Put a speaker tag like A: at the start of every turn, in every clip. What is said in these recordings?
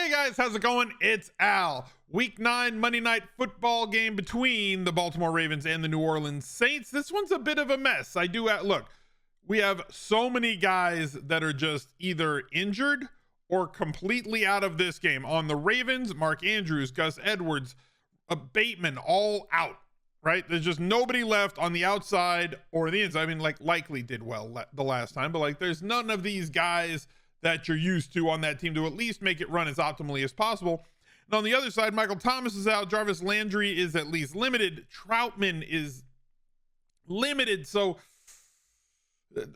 A: Hey guys, how's it going? It's Al. Week 9 Monday Night Football game between the Baltimore Ravens and the New Orleans Saints. This one's a bit of a mess. Look, we have so many guys that are just either injured or completely out of this game. On the Ravens, Mark Andrews, Gus Edwards, Bateman, all out, right? There's just nobody left on the outside or the inside. I mean, like, likely did well the last time, but like, there's none of these guys that you're used to on that team to at least make it run as optimally as possible. And on the other side, Michael Thomas is out. Jarvis Landry is at least limited. Troutman is limited. So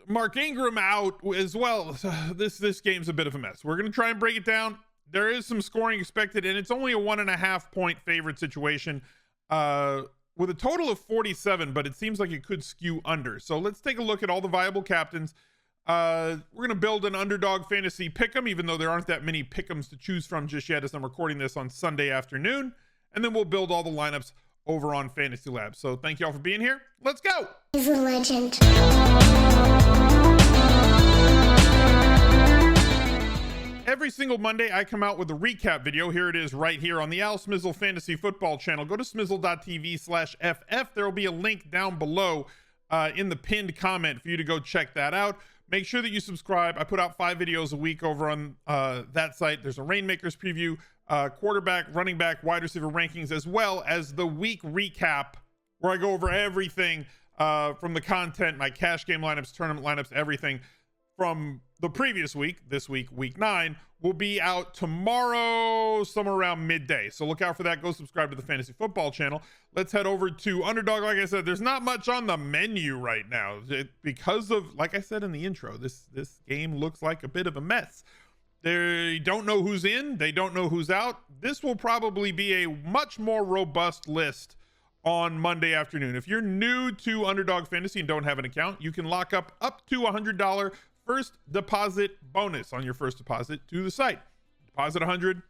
A: Mark Ingram out as well. This game's a bit of a mess. We're going to try and break it down. There is some scoring expected, and it's only a 1.5 point favorite situation with a total of 47, but it seems like it could skew under. So let's take a look at all the viable captains. We're going to build an Underdog fantasy pick'em, even though there aren't that many pick'ems to choose from just yet as I'm recording this on Sunday afternoon. And then we'll build all the lineups over on Fantasy Labs. So thank you all for being here. Let's go.
B: He's a legend.
A: Every single Monday, I come out with a recap video. Here it is right here on the Al Smizzle Fantasy Football channel. Go to smizzle.tv/FF. There will be a link down below in the pinned comment for you to go check that out. Make sure that you subscribe. I put out 5 videos a week over on that site. There's a Rainmakers preview, quarterback, running back, wide receiver rankings, as well as the week recap where I go over everything from the content, my cash game lineups, tournament lineups, everything from the previous week. This week, week 9, will be out tomorrow, somewhere around midday. So look out for that. Go subscribe to the Fantasy Football channel. Let's head over to Underdog. Like I said, there's not much on the menu right now because of, like I said in the intro, this game looks like a bit of a mess. They don't know who's in. They don't know who's out. This will probably be a much more robust list on Monday afternoon. If you're new to Underdog Fantasy and don't have an account, you can lock up to $100 first deposit bonus on your first deposit to the site. Deposit 100,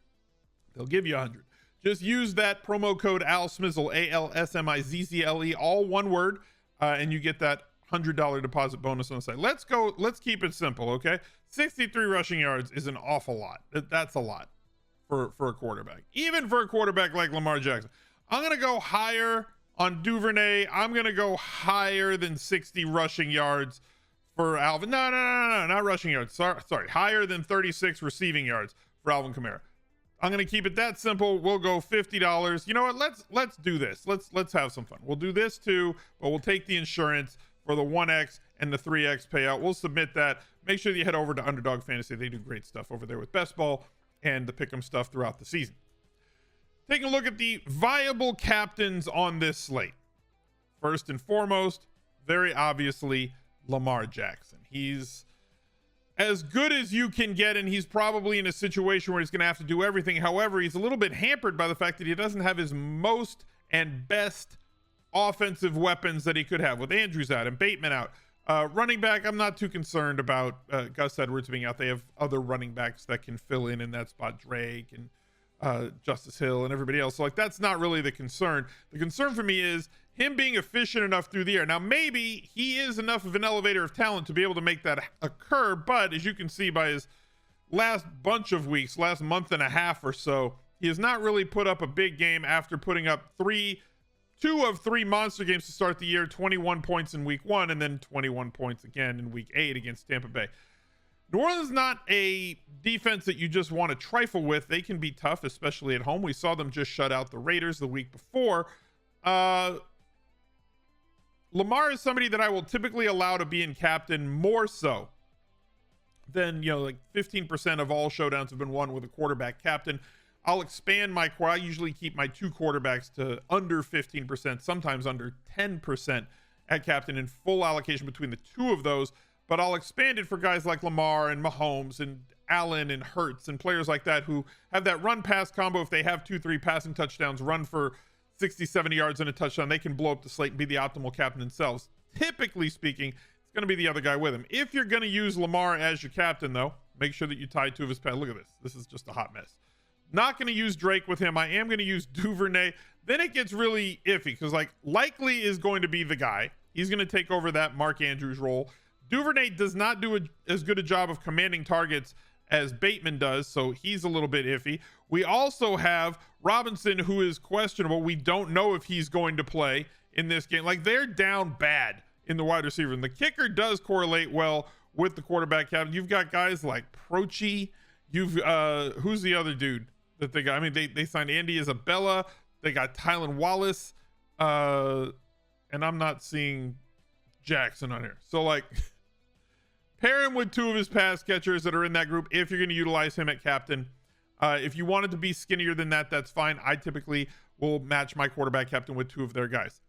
A: they'll give you 100. Just use that promo code ALSMIZZLE, ALSMIZZLE, all one word, and you get that $100 deposit bonus on the site. Let's keep it simple, okay? 63 rushing yards is an awful lot. That's a lot for a quarterback, even for a quarterback like Lamar Jackson. I'm gonna go higher on Duvernay. I'm gonna go higher than 60 rushing yards for Alvin. No, not rushing yards. Sorry, higher than 36 receiving yards for Alvin Kamara. I'm gonna keep it that simple. We'll go $50. You know what? Let's do this. Let's have some fun. We'll do this too, but we'll take the insurance for the 1x and the 3x payout. We'll submit that. Make sure that you head over to Underdog Fantasy. They do great stuff over there with best ball and the pick'em stuff throughout the season. Taking a look at the viable captains on this slate. First and foremost, very obviously, Lamar Jackson. He's as good as you can get, and he's probably in a situation where he's going to have to do everything. However, he's a little bit hampered by the fact that he doesn't have his most and best offensive weapons that he could have, with Andrews out and Bateman out. Running back, I'm not too concerned about Gus Edwards being out. They have other running backs that can fill in that spot, Drake and Justice Hill and everybody else. So like, that's not really the concern. The concern for me is him being efficient enough through the air. Now, maybe he is enough of an elevator of talent to be able to make that occur, but as you can see by his last bunch of weeks, last month and a half or so, he has not really put up a big game after putting up 2 of 3 monster games to start the year, 21 points in week 1 and then 21 points again in week 8 against Tampa Bay. New Orleans is not a defense that you just want to trifle with. They can be tough, especially at home. We saw them just shut out the Raiders the week before. Lamar is somebody that I will typically allow to be in captain more so than, like 15% of all showdowns have been won with a quarterback captain. I'll expand I usually keep my 2 quarterbacks to under 15%, sometimes under 10% at captain in full allocation between the 2 of those. But I'll expand it for guys like Lamar and Mahomes and Allen and Hurts and players like that who have that run pass combo. If they have 2-3 passing touchdowns, run for 60, 70 yards and a touchdown, they can blow up the slate and be the optimal captain themselves. Typically speaking, it's going to be the other guy with him. If you're going to use Lamar as your captain, though, make sure that you tie 2 of his pads. Look at this. This is just a hot mess. Not going to use Drake with him. I am going to use Duvernay. Then it gets really iffy because, likely is going to be the guy. He's going to take over that Mark Andrews role. Duvernay does not do as good a job of commanding targets as Bateman does, so he's a little bit iffy. We also have Robinson, who is questionable. We don't know if he's going to play in this game. Like, they're down bad in the wide receiver, and the kicker does correlate well with the quarterback captain. You've got guys like Prochi. You've who's the other dude that they got? I mean, they signed Andy Isabella. They got Tylan Wallace, and I'm not seeing Jackson on here. So, like, pair him with two of his pass catchers that are in that group if you're going to utilize him at captain. If you wanted to be skinnier than that, that's fine. I typically will match my quarterback captain with two of their guys.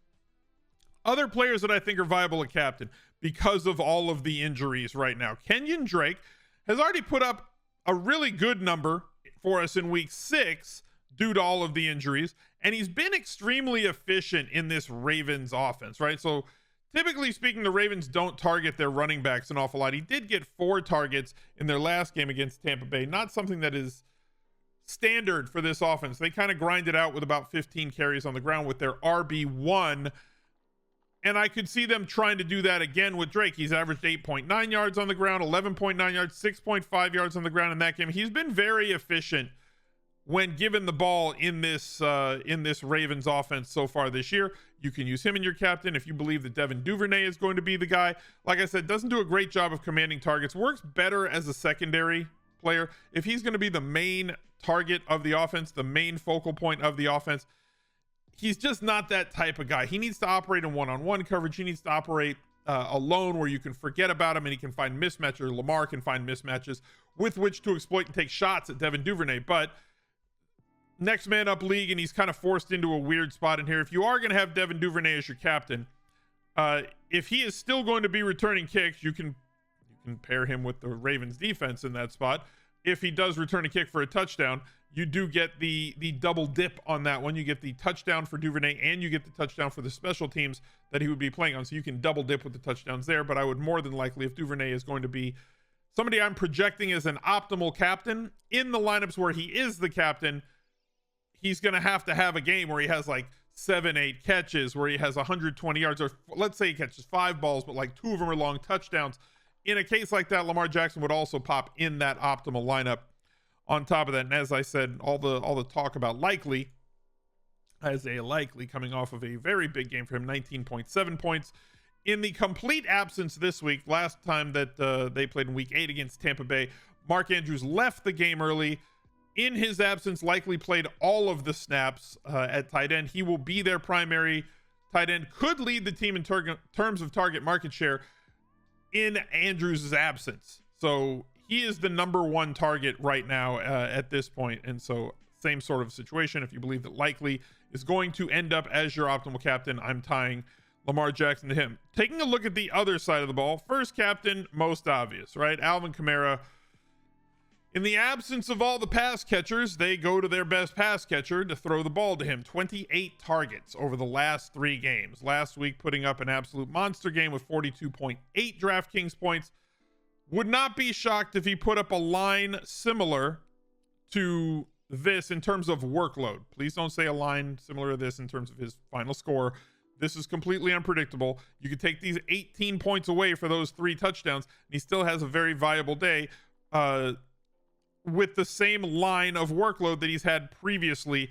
A: Other players that I think are viable at captain because of all of the injuries right now. Kenyon Drake has already put up a really good number for us in week 6 due to all of the injuries, and he's been extremely efficient in this Ravens offense, right? So typically speaking, the Ravens don't target their running backs an awful lot. He did get 4 targets in their last game against Tampa Bay. Not something that is standard for this offense. They kind of grind it out with about 15 carries on the ground with their RB1. And I could see them trying to do that again with Drake. He's averaged 8.9 yards on the ground, 11.9 yards, 6.5 yards on the ground in that game. He's been very efficient when given the ball in this Ravens offense so far this year. You can use him in your captain if you believe that Devin Duvernay is going to be the guy. Like I said, doesn't do a great job of commanding targets. Works better as a secondary player. If he's going to be the main target of the offense, the main focal point of the offense, he's just not that type of guy. He needs to operate in one-on-one coverage. He needs to operate alone where you can forget about him and he can find mismatches, or Lamar can find mismatches with which to exploit and take shots at Devin Duvernay. But next man up league, and he's kind of forced into a weird spot in here. If you are going to have Devin Duvernay as your captain, if he is still going to be returning kicks, you can pair him with the Ravens defense in that spot. If he does return a kick for a touchdown, you do get the double dip on that one. You get the touchdown for Duvernay and you get the touchdown for the special teams that he would be playing on. So you can double dip with the touchdowns there. But I would more than likely, if Duvernay is going to be somebody I'm projecting as an optimal captain in the lineups where he is the captain, he's going to have a game where he has like 7-8 catches, where he has 120 yards, or let's say he catches 5 balls, but like 2 of them are long touchdowns. In a case like that, Lamar Jackson would also pop in that optimal lineup on top of that. And as I said, all the talk about likely coming off of a very big game for him, 19.7 points in the complete absence this week. Last time that they played in week 8 against Tampa Bay, Mark Andrews left the game early. In his absence, likely played all of the snaps at tight end. He will be their primary tight end, could lead the team in terms of target market share in Andrews' absence. So he is the number 1 target right now at this point. And so same sort of situation. If you believe that likely is going to end up as your optimal captain, I'm tying Lamar Jackson to him. Taking a look at the other side of the ball, first captain, most obvious, right? Alvin Kamara. In the absence of all the pass catchers, they go to their best pass catcher to throw the ball to him. 28 targets over the last 3 games. Last week, putting up an absolute monster game with 42.8 DraftKings points. Would not be shocked if he put up a line similar to this in terms of workload. Please don't say a line similar to this in terms of his final score. This is completely unpredictable. You could take these 18 points away for those 3 touchdowns, and he still has a very viable day. With the same line of workload that he's had previously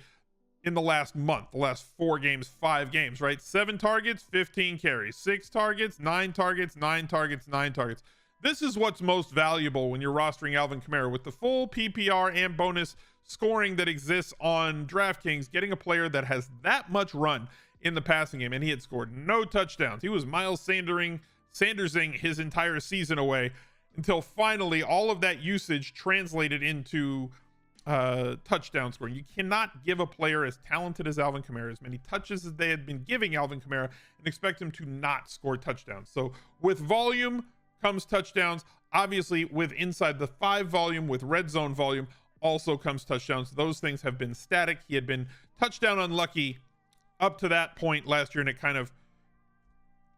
A: in the last month, the last 4 games, 5 games, right? 7 targets, 15 carries, 6 targets, 9 targets, 9 targets, 9 targets. This is what's most valuable when you're rostering Alvin Kamara. With the full PPR and bonus scoring that exists on DraftKings, getting a player that has that much run in the passing game, and he had scored no touchdowns. He was Miles Sandersing his entire season away, until finally all of that usage translated into touchdown scoring. You cannot give a player as talented as Alvin Kamara as many touches as they had been giving Alvin Kamara and expect him to not score touchdowns. So with volume comes touchdowns. Obviously, with inside the 5 volume, with red zone volume, also comes touchdowns. Those things have been static. He had been touchdown unlucky up to that point last year, and it kind of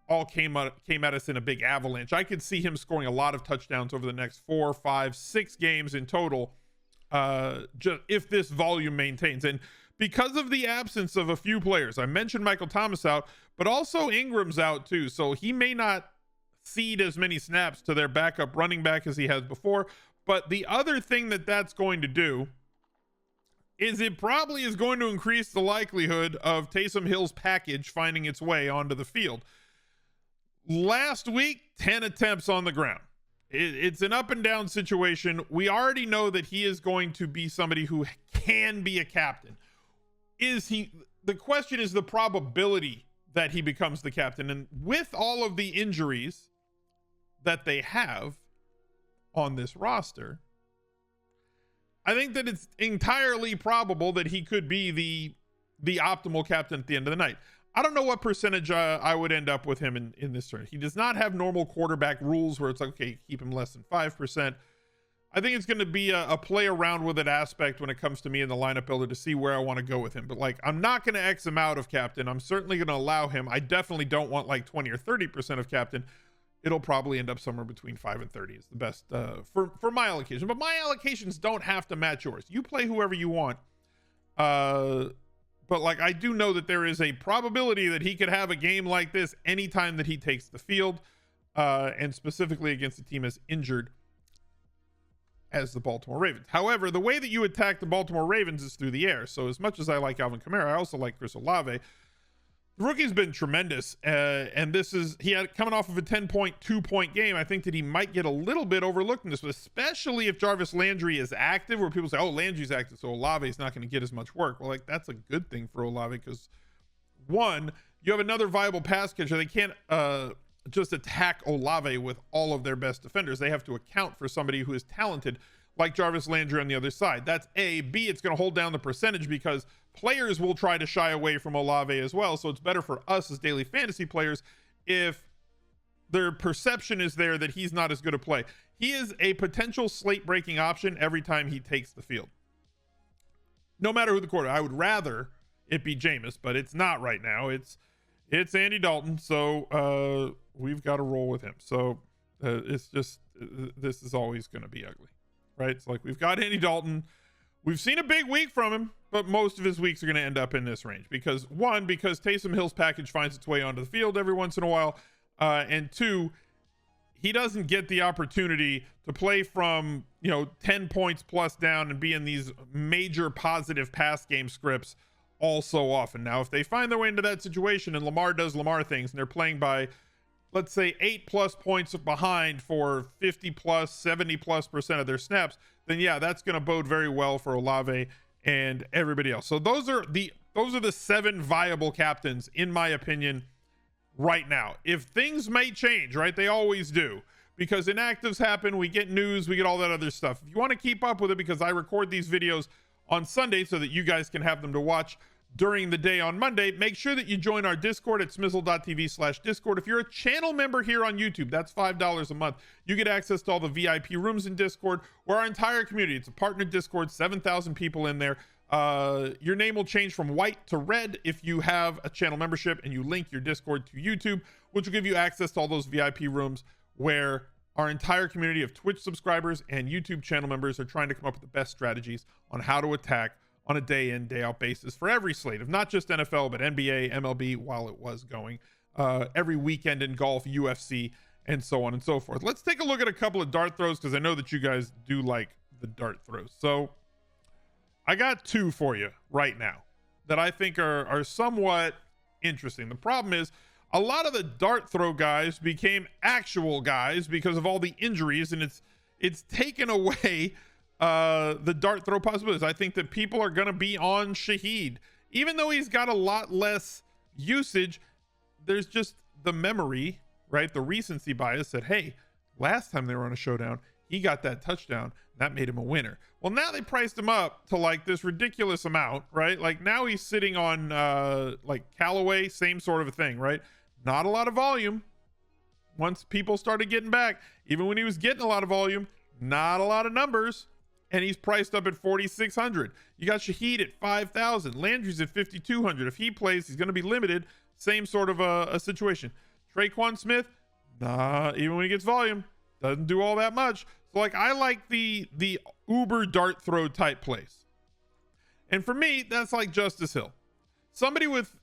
A: all came at us in a big avalanche. I could see him scoring a lot of touchdowns over the next 4, 5, 6 games in total, just if this volume maintains. And because of the absence of a few players, I mentioned Michael Thomas out, but also Ingram's out too. So he may not cede as many snaps to their backup running back as he has before, But the other thing that that's going to do is it probably is going to increase the likelihood of Taysom Hill's package finding its way onto the field. Last week, 10 attempts on the ground. It's an up and down situation. We already know that he is going to be somebody who can be a captain. The question is the probability that he becomes the captain. And with all of the injuries that they have on this roster, I think that it's entirely probable that he could be the optimal captain at the end of the night. I don't know what percentage I would end up with him in this turn. He does not have normal quarterback rules where it's like, okay, keep him less than 5%. I think it's going to be a play around with it aspect when it comes to me in the lineup builder to see where I want to go with him. But like, I'm not going to X him out of captain. I'm certainly going to allow him. I definitely don't want like 20 or 30% of captain. It'll probably end up somewhere between 5 and 30 is the best for my allocation. But my allocations don't have to match yours. You play whoever you want. But like, I do know that there is a probability that he could have a game like this anytime that he takes the field, and specifically against a team as injured as the Baltimore Ravens. However, the way that you attack the Baltimore Ravens is through the air. So as much as I like Alvin Kamara, I also like Chris Olave. The rookie's been tremendous, and he had coming off of a 10.2-point game. I think that he might get a little bit overlooked in this, but especially if Jarvis Landry is active, where people say, oh, Landry's active, so Olave's not going to get as much work. Well, like, that's a good thing for Olave because, one, you have another viable pass catcher. They can't just attack Olave with all of their best defenders. They have to account for somebody who is talented like Jarvis Landry on the other side. That's A. B, it's going to hold down the percentage because players will try to shy away from Olave as well. So it's better for us as daily fantasy players if their perception is there that he's not as good a play. He is a potential slate breaking option every time he takes the field. No matter who the quarterback. I would rather it be Jameis, but it's not right now. It's Andy Dalton. So we've got to roll with him. So it's just, this is always going to be ugly, right? It's like, we've got Andy Dalton. We've seen a big week from him, but most of his weeks are going to end up in this range because Taysom Hill's package finds its way onto the field every once in a while. And two, he doesn't get the opportunity to play from, 10 points plus down and be in these major positive pass game scripts all so often. Now, if they find their way into that situation and Lamar does Lamar things and they're playing by, let's say, 8+ points behind for 50+, 70+% of their snaps, then yeah, that's going to bode very well for Olave and everybody else. So those are the 7 viable captains, in my opinion, right now. If things may change, right? They always do, because inactives happen. We get news, we get all that other stuff. If you want to keep up with it, because I record these videos on Sunday so that you guys can have them to watch during the day on Monday, make sure that you join our Discord at smizzle.tv/Discord. If you're a channel member here on YouTube, that's $5 a month. You get access to all the VIP rooms in Discord, where our entire community, it's a partner Discord, 7,000 people in there. Your name will change from white to red if you have a channel membership and you link your Discord to YouTube, which will give you access to all those VIP rooms where our entire community of Twitch subscribers and YouTube channel members are trying to come up with the best strategies on how to attack on a day in, day out basis for every slate of not just NFL, but NBA, MLB, while it was going, every weekend in golf, UFC, and so on and so forth. Let's take a look at a couple of dart throws, because I know that you guys do like the dart throws. So I got 2 for you right now that I think are somewhat interesting. The problem is a lot of the dart throw guys became actual guys because of all the injuries, and it's taken away the dart throw possibilities. I think that people are going to be on Shaheed, even though he's got a lot less usage. There's just the memory, right? The recency bias that, hey, last time they were on a showdown, he got that touchdown. That made him a winner. Well, now they priced him up to like this ridiculous amount, right? Like now he's sitting on like Callaway, same sort of a thing, right? Not a lot of volume. Once people started getting back, even when he was getting a lot of volume, not a lot of numbers. And he's priced up at 4,600. You got Shaheed at 5,000. Landry's at 5,200. If he plays, he's going to be limited. Same sort of a situation. Traquan Smith, nah, even when he gets volume, doesn't do all that much. So like, I like the uber dart throw type plays. And for me, that's like Justice Hill. Somebody with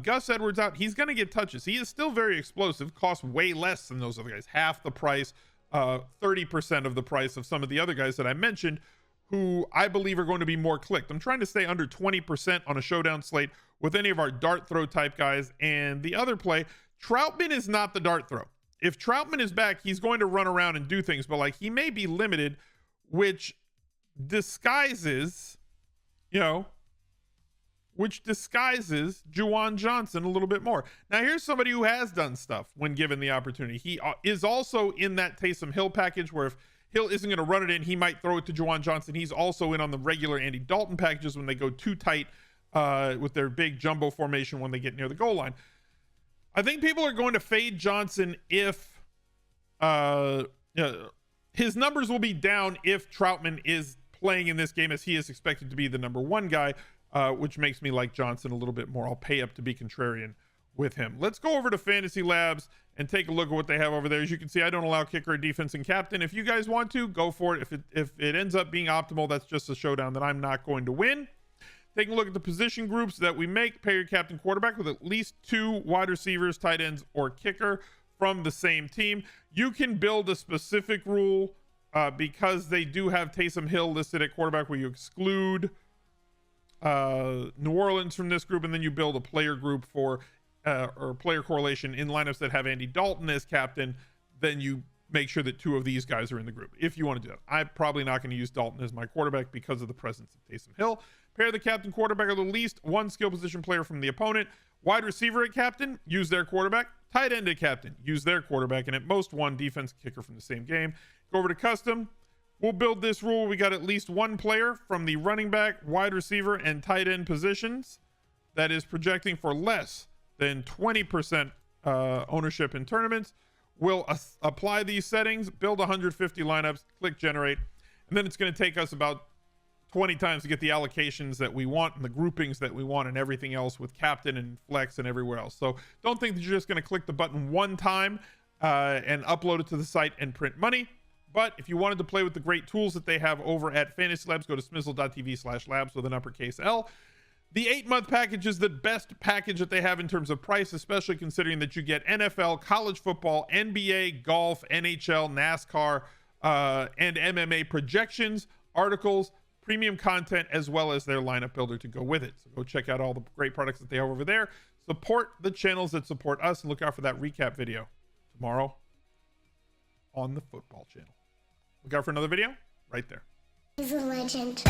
A: Gus Edwards out, he's going to get touches. He is still very explosive, costs way less than those other guys, half the price 30% of the price of some of the other guys that I mentioned, who I believe are going to be more clicked. I'm trying to stay under 20% on a showdown slate with any of our dart throw type guys. And the other play, Troutman is not the dart throw. If Troutman is back, he's going to run around and do things, but like he may be limited, which disguises, Juwan Johnson a little bit more. Now, here's somebody who has done stuff when given the opportunity. He is also in that Taysom Hill package where if Hill isn't going to run it in, he might throw it to Juwan Johnson. He's also in on the regular Andy Dalton packages when they go too tight with their big jumbo formation when they get near the goal line. I think people are going to fade Johnson if his numbers will be down if Troutman is playing in this game, as he is expected to be the number one guy, which makes me like Johnson a little bit more. I'll pay up to be contrarian with him. Let's go over to Fantasy Labs and take a look at what they have over there. As you can see, I don't allow kicker, defense, and captain. If you guys want to, go for it. If it ends up being optimal, that's just a showdown that I'm not going to win. Taking a look at the position groups that we make, pair your captain quarterback with at least 2 wide receivers, tight ends, or kicker from the same team. You can build a specific rule because they do have Taysom Hill listed at quarterback where you exclude New Orleans from this group, and then you build a player group for or player correlation in lineups that have Andy Dalton as captain. Then you make sure that 2 of these guys are in the group if you want to do that. I'm probably not going to use Dalton as my quarterback because of the presence of Taysom Hill. Pair the captain quarterback with at least 1 skill position player from the opponent. Wide receiver at captain, use their quarterback. Tight end at captain, use their quarterback, and at most 1 defense kicker from the same game. Go over to custom. We'll build this rule. We got at least 1 player from the running back, wide receiver, and tight end positions that is projecting for less than 20% ownership in tournaments. We'll apply these settings, build 150 lineups, click generate, and then it's going to take us about 20 times to get the allocations that we want and the groupings that we want and everything else with captain and flex and everywhere else. So don't think that you're just going to click the button one time and upload it to the site and print money. But if you wanted to play with the great tools that they have over at Fantasy Labs, go to smizzle.tv/labs with an uppercase L. The 8-month package is the best package that they have in terms of price, especially considering that you get NFL, college football, NBA, golf, NHL, NASCAR, and MMA projections, articles, premium content, as well as their lineup builder to go with it. So go check out all the great products that they have over there. Support the channels that support us, and look out for that recap video tomorrow on the football channel. Look out for another video right there.
B: He's a legend.